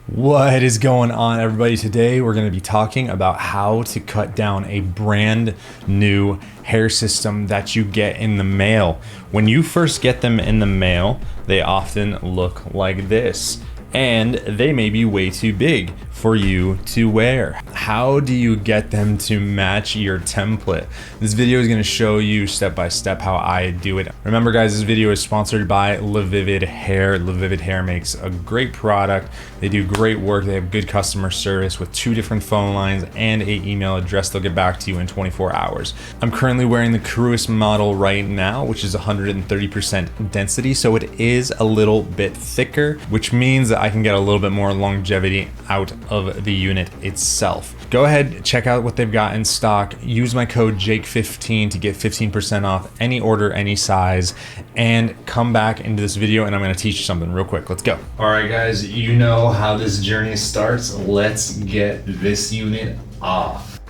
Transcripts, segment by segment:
What is going on, everybody? Today we're going to be talking about how to cut down a brand new hair system that you get in the mail. When you first get them in the mail, they often look like this, and they may be way too big for you to wear. How do you get them to match your template? This video is going to show you step by step how I do it. Remember guys, this video is sponsored by LeVivid Hair. LeVivid Hair makes a great product. They do great work. They have good customer service with 2 different phone lines and an email address. They'll get back to you in 24 hours. I'm currently wearing the Cruis model right now, which is 130% density. So it is a little bit thicker, which means that I can get a little bit more longevity out of the unit itself. Go ahead, check out what they've got in stock. Use my code JAKE15 to get 15% off any order, any size, and come back into this video and I'm gonna teach you something real quick. Let's go. All right guys, you know how this journey starts. Let's get this unit off.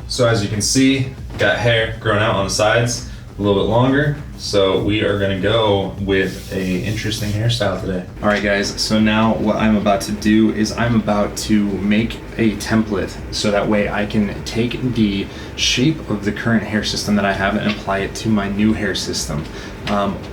So as you can see, got hair growing out on the sides, a little bit longer. So we are gonna go with a interesting hairstyle today. All right guys, so now what I'm about to do is I'm about to make a template so that way I can take the shape of the current hair system that I have and apply it to my new hair system.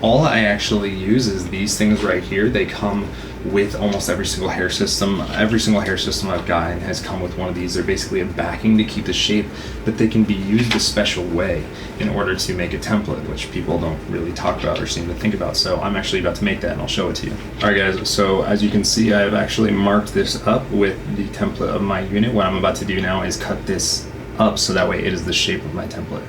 All I actually use is these things right here. They come with almost every single hair system. Every single hair system I've gotten has come with one of these. They're basically a backing to keep the shape, but they can be used a special way in order to make a template, which people don't really talk about or seem to think about. So I'm actually about to make that and I'll show it to you. All right guys, so as you can see, I've actually marked this up with the template of my unit. What I'm about to do now is cut this up so that way it is the shape of my template.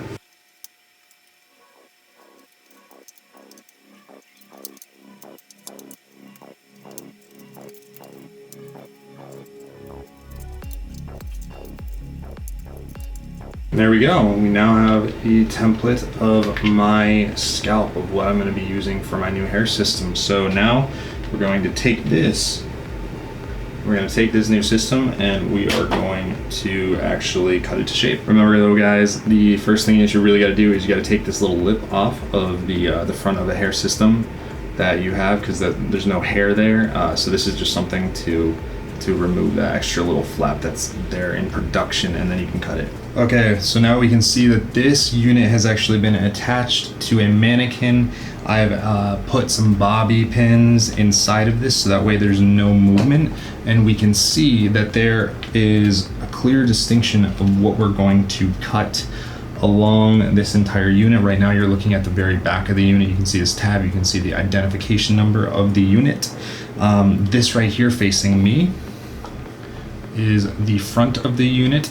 There we go. We now have a template of my scalp of what I'm going to be using for my new hair system. So now we're going to take this. We're going to take this new system and we are going to actually cut it to shape. Remember though guys, the first thing that you really got to do is you got to take this little lip off of the front of the hair system that you have, because there's no hair there. So this is just something to remove that extra little flap that's there in production, and then you can cut it. Okay, so now we can see that this unit has actually been attached to a mannequin. I've put some bobby pins inside of this so that way there's no movement, and we can see that there is a clear distinction of what we're going to cut along this entire unit. Right now you're looking at the very back of the unit. You can see this tab, you can see the identification number of the unit. This right here facing me is the front of the unit,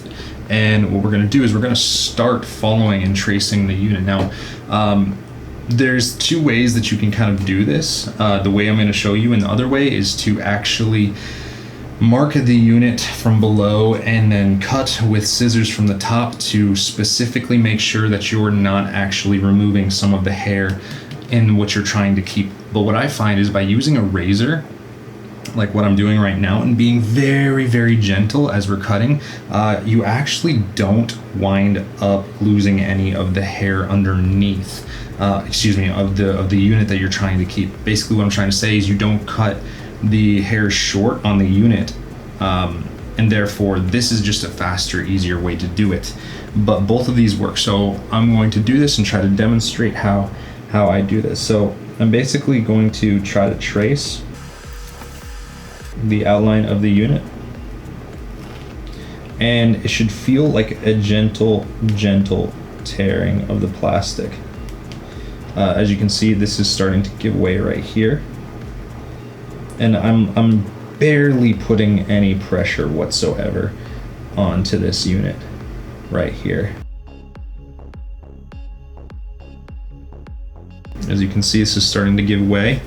and what we're going to do is we're going to start following and tracing the unit. Now there's 2 ways that you can kind of do this. The way I'm going to show you, and the other way is to actually mark the unit from below and then cut with scissors from the top to specifically make sure that you're not actually removing some of the hair in what you're trying to keep. But what I find is by using a razor, like what I'm doing right now, and being very, very gentle as we're cutting, you actually don't wind up losing any of the hair underneath, of the unit that you're trying to keep. Basically what I'm trying to say is you don't cut the hair short on the unit, and therefore this is just a faster, easier way to do it. But both of these work, so I'm going to do this and try to demonstrate how I do this. So I'm basically going to try to trace the outline of the unit, and it should feel like a gentle tearing of the plastic. As you can see, this is starting to give way right here, and I'm barely putting any pressure whatsoever onto this unit right here. As you can see, this is starting to give way.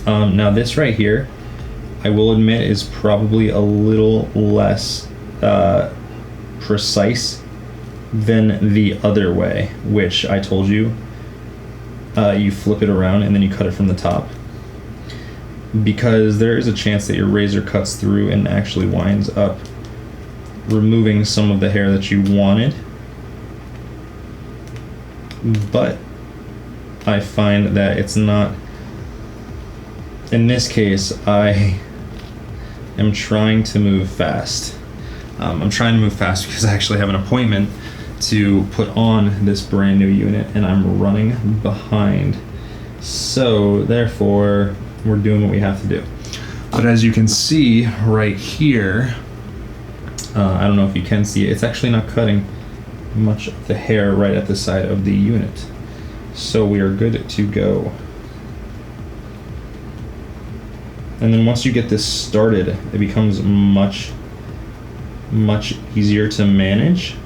Now this right here, I will admit, is probably a little less precise than the other way, which I told you, you flip it around and then you cut it from the top, because there is a chance that your razor cuts through and actually winds up removing some of the hair that you wanted. But I find that it's not, in this case, I am trying to move fast. I'm trying to move fast because I actually have an appointment to put on this brand new unit and I'm running behind. So therefore, we're doing what we have to do. But as you can see right here, I don't know if you can see it, it's actually not cutting much of the hair right at the side of the unit. So we are good to go. And then once you get this started, it becomes much easier to manage,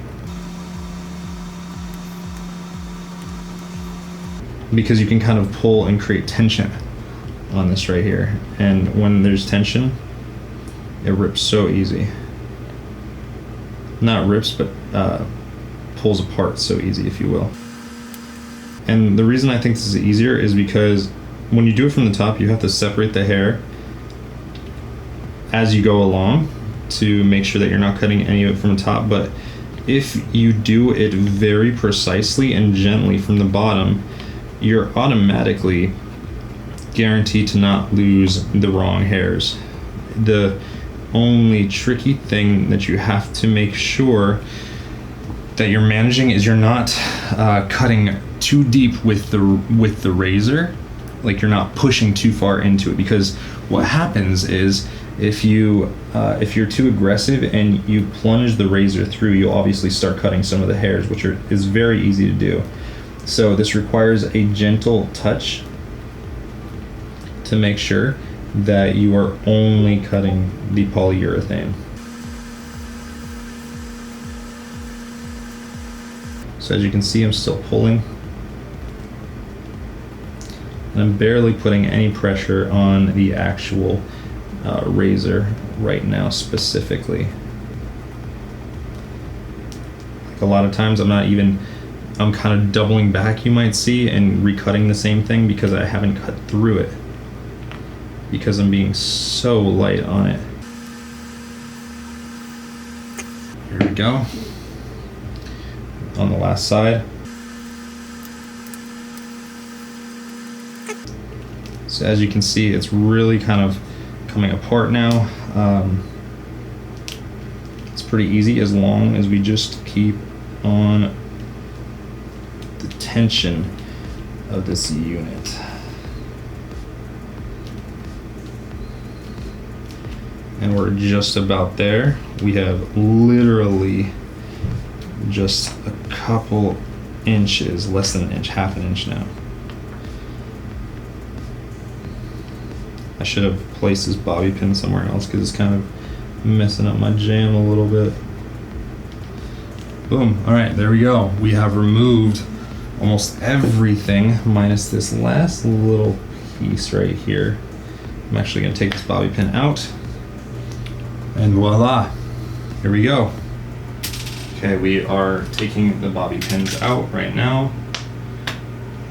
because you can kind of pull and create tension on this right here. And when there's tension, it rips so easy. Not rips, but pulls apart so easy, if you will. And the reason I think this is easier is because when you do it from the top, you have to separate the hair as you go along to make sure that you're not cutting any of it from the top. But if you do it very precisely and gently from the bottom, you're automatically guaranteed to not lose the wrong hairs. The only tricky thing that you have to make sure that you're managing is you're not cutting too deep with the razor. Like, you're not pushing too far into it, because what happens is if you're too aggressive and you plunge the razor through, you'll obviously start cutting some of the hairs, which is very easy to do. So this requires a gentle touch to make sure that you are only cutting the polyurethane. So as you can see, I'm still pulling. And I'm barely putting any pressure on the actual razor right now specifically. Like, a lot of times I'm kind of doubling back, you might see, and recutting the same thing because I haven't cut through it, because I'm being so light on it. Here we go. On the last side. So as you can see, it's really kind of coming apart now. It's pretty easy as long as we just keep on the tension of this unit. And we're just about there. We have literally just a couple inches, less than an inch, half an inch now. I should have placed this bobby pin somewhere else because it's kind of messing up my jam a little bit. Boom. All right, there we go. We have removed almost everything minus this last little piece right here. I'm actually going to take this bobby pin out, and voila, here we go. Okay, we are taking the bobby pins out right now.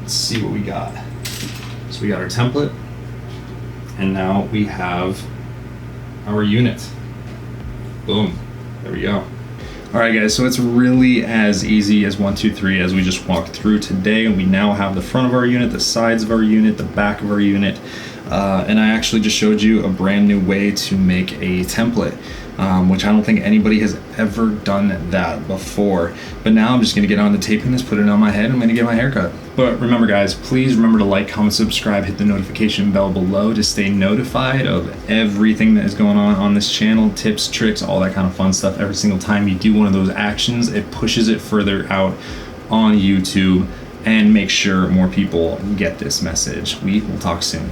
Let's see what we got. So we got our template, and now we have our unit. Boom, there we go. All right guys, so it's really as easy as 1, 2, 3 as we just walked through today. We now have the front of our unit, the sides of our unit, the back of our unit, and I actually just showed you a brand new way to make a template, which I don't think anybody has ever done that before. But now I'm just gonna get on the taping this, put it on my head, and I'm gonna get my hair cut. But remember guys, please remember to like, comment, subscribe, hit the notification bell below to stay notified of everything that is going on this channel, tips, tricks, all that kind of fun stuff. Every single time you do one of those actions, it pushes it further out on YouTube and make sure more people get this message. We will talk soon.